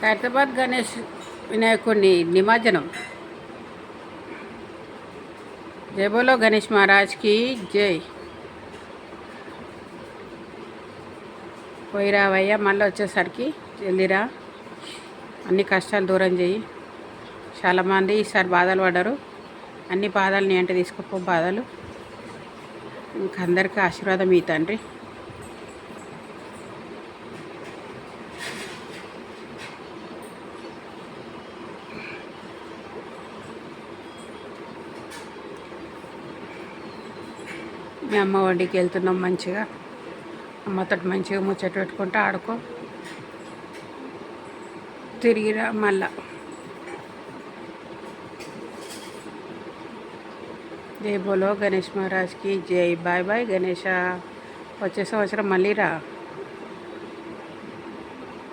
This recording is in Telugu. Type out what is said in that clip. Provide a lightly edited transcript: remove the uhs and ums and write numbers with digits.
ఖైరతాబాద్ గణేష్ వినాయకుడిని నిమజ్జనం. జై బోలో గణేష్ మహారాజ్కి జై. పోయిరావయ్యా, మళ్ళీ వచ్చేసరికి జల్దిరా, అన్ని కష్టాలు దూరం చేయి. చాలామంది ఈసారి బాధలు పడ్డారు. అన్ని బాధలు నీ అంటే తీసుకుపో బాధలు. ఇంకందరికీ ఆశీర్వాదం ఈ తండ్రి. మీ అమ్మ ఒడికి వెళ్తున్నాం, మంచిగా అమ్మతో మంచిగా ముచ్చట పెట్టుకుంటూ ఆడుకో, తిరిగిరా మళ్ళా. జై బోలో గణేష్ మహారాజ్కి జై. Bye bye Ganesha. వచ్చే సంవత్సరం మళ్ళీ రా.